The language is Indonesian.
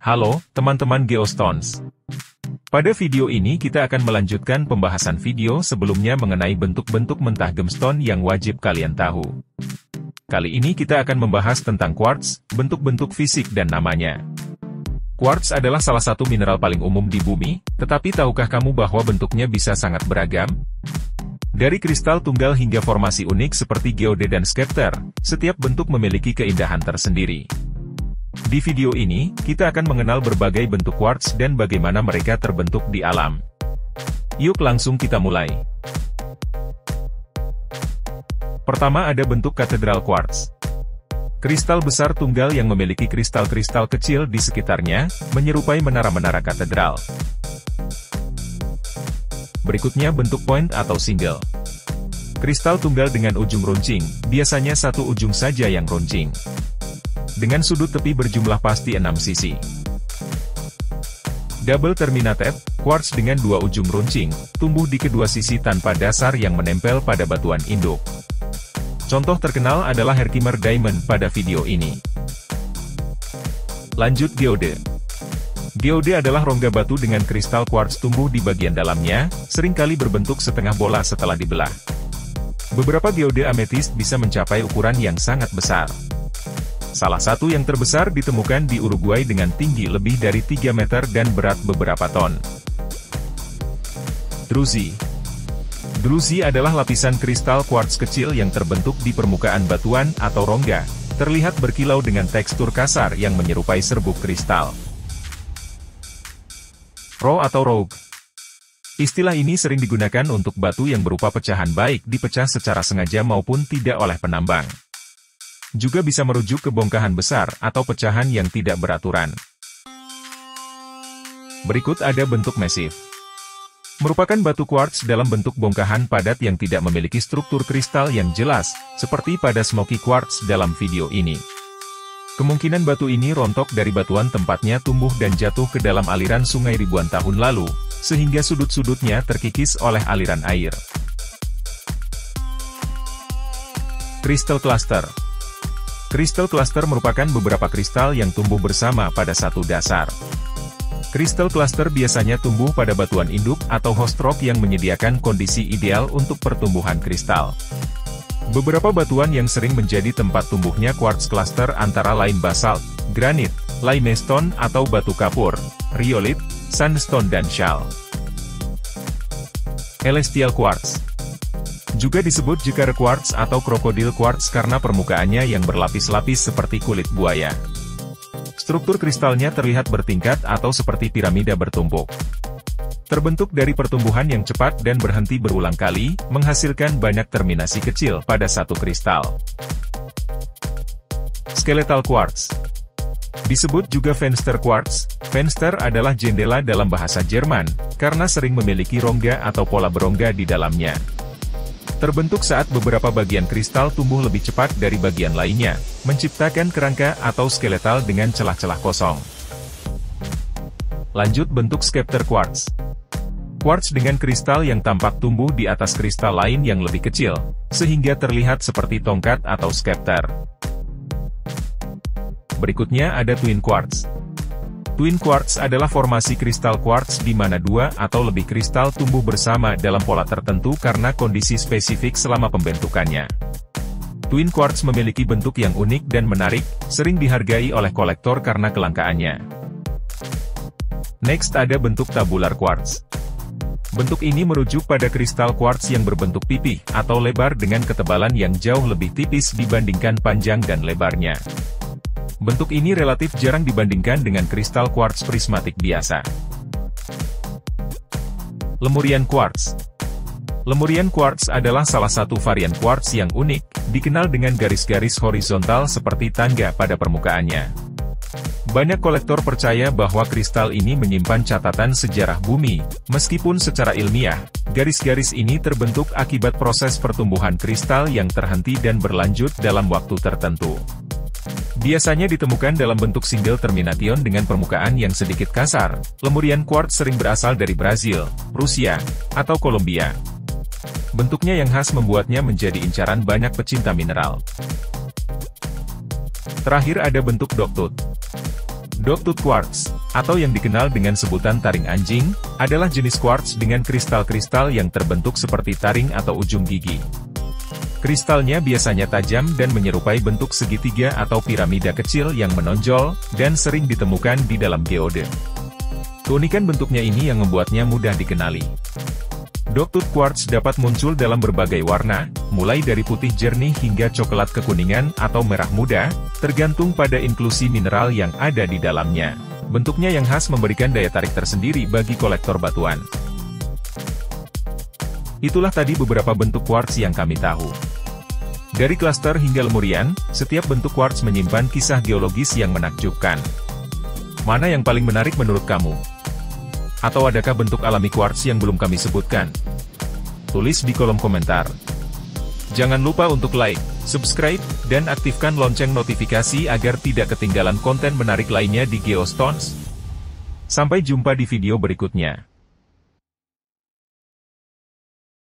Halo, teman-teman Geostones. Pada video ini kita akan melanjutkan pembahasan video sebelumnya mengenai bentuk-bentuk mentah gemstone yang wajib kalian tahu. Kali ini kita akan membahas tentang quartz, bentuk-bentuk fisik dan namanya. Quartz adalah salah satu mineral paling umum di bumi, tetapi tahukah kamu bahwa bentuknya bisa sangat beragam? Dari kristal tunggal hingga formasi unik seperti geode dan scepter, setiap bentuk memiliki keindahan tersendiri. Di video ini, kita akan mengenal berbagai bentuk quartz dan bagaimana mereka terbentuk di alam. Yuk langsung kita mulai. Pertama ada bentuk katedral quartz. Kristal besar tunggal yang memiliki kristal-kristal kecil di sekitarnya, menyerupai menara-menara katedral. Berikutnya bentuk point atau single. Kristal tunggal dengan ujung runcing, biasanya satu ujung saja yang runcing. Dengan sudut tepi berjumlah pasti 6 sisi. Double terminated, quartz dengan dua ujung runcing, tumbuh di kedua sisi tanpa dasar yang menempel pada batuan induk. Contoh terkenal adalah Herkimer Diamond pada video ini. Lanjut geode. Geode adalah rongga batu dengan kristal quartz tumbuh di bagian dalamnya, seringkali berbentuk setengah bola setelah dibelah. Beberapa geode ametis bisa mencapai ukuran yang sangat besar. Salah satu yang terbesar ditemukan di Uruguay dengan tinggi lebih dari 3 meter dan berat beberapa ton. Druzy. Druzy adalah lapisan kristal quartz kecil yang terbentuk di permukaan batuan atau rongga, terlihat berkilau dengan tekstur kasar yang menyerupai serbuk kristal. Raw atau rogue. Istilah ini sering digunakan untuk batu yang berupa pecahan baik dipecah secara sengaja maupun tidak oleh penambang. Juga bisa merujuk ke bongkahan besar atau pecahan yang tidak beraturan. Berikut ada bentuk massive. Merupakan batu quartz dalam bentuk bongkahan padat yang tidak memiliki struktur kristal yang jelas, seperti pada smoky quartz dalam video ini. Kemungkinan batu ini rontok dari batuan tempatnya tumbuh dan jatuh ke dalam aliran sungai ribuan tahun lalu, sehingga sudut-sudutnya terkikis oleh aliran air. Crystal cluster. Crystal cluster merupakan beberapa kristal yang tumbuh bersama pada satu dasar. Crystal cluster biasanya tumbuh pada batuan induk atau host rock yang menyediakan kondisi ideal untuk pertumbuhan kristal. Beberapa batuan yang sering menjadi tempat tumbuhnya quartz cluster antara lain basalt, granit, limestone atau batu kapur, rhyolite, sandstone dan shale. Celestial quartz. Juga disebut jekar quartz atau krokodil quartz karena permukaannya yang berlapis-lapis seperti kulit buaya. Struktur kristalnya terlihat bertingkat atau seperti piramida bertumpuk. Terbentuk dari pertumbuhan yang cepat dan berhenti berulang kali, menghasilkan banyak terminasi kecil pada satu kristal. Skeletal quartz. Disebut juga Fenster quartz. Fenster adalah jendela dalam bahasa Jerman, karena sering memiliki rongga atau pola berongga di dalamnya. Terbentuk saat beberapa bagian kristal tumbuh lebih cepat dari bagian lainnya, menciptakan kerangka atau skeletal dengan celah-celah kosong. Lanjut bentuk scepter quartz. Quartz dengan kristal yang tampak tumbuh di atas kristal lain yang lebih kecil, sehingga terlihat seperti tongkat atau scepter. Berikutnya ada twin quartz. Twin quartz adalah formasi kristal quartz di mana dua atau lebih kristal tumbuh bersama dalam pola tertentu karena kondisi spesifik selama pembentukannya. Twin quartz memiliki bentuk yang unik dan menarik, sering dihargai oleh kolektor karena kelangkaannya. Next ada bentuk tabular quartz. Bentuk ini merujuk pada kristal quartz yang berbentuk pipih atau lebar dengan ketebalan yang jauh lebih tipis dibandingkan panjang dan lebarnya. Bentuk ini relatif jarang dibandingkan dengan kristal quartz prismatik biasa. Lemurian quartz. Lemurian quartz adalah salah satu varian quartz yang unik, dikenal dengan garis-garis horizontal seperti tangga pada permukaannya. Banyak kolektor percaya bahwa kristal ini menyimpan catatan sejarah bumi, meskipun secara ilmiah, garis-garis ini terbentuk akibat proses pertumbuhan kristal yang terhenti dan berlanjut dalam waktu tertentu. Biasanya ditemukan dalam bentuk single termination dengan permukaan yang sedikit kasar. Lemurian quartz sering berasal dari Brazil, Rusia, atau Kolombia. Bentuknya yang khas membuatnya menjadi incaran banyak pecinta mineral. Terakhir ada bentuk dogtooth. Dogtooth Quartz, atau yang dikenal dengan sebutan taring anjing, adalah jenis quartz dengan kristal-kristal yang terbentuk seperti taring atau ujung gigi. Kristalnya biasanya tajam dan menyerupai bentuk segitiga atau piramida kecil yang menonjol, dan sering ditemukan di dalam geode. Keunikan bentuknya ini yang membuatnya mudah dikenali. Dogtooth Quartz dapat muncul dalam berbagai warna, mulai dari putih jernih hingga coklat kekuningan atau merah muda, tergantung pada inklusi mineral yang ada di dalamnya. Bentuknya yang khas memberikan daya tarik tersendiri bagi kolektor batuan. Itulah tadi beberapa bentuk quartz yang kami tahu. Dari klaster hingga lemurian, setiap bentuk quartz menyimpan kisah geologis yang menakjubkan. Mana yang paling menarik menurut kamu? Atau adakah bentuk alami quartz yang belum kami sebutkan? Tulis di kolom komentar. Jangan lupa untuk like, subscribe, dan aktifkan lonceng notifikasi agar tidak ketinggalan konten menarik lainnya di GeoStones. Sampai jumpa di video berikutnya.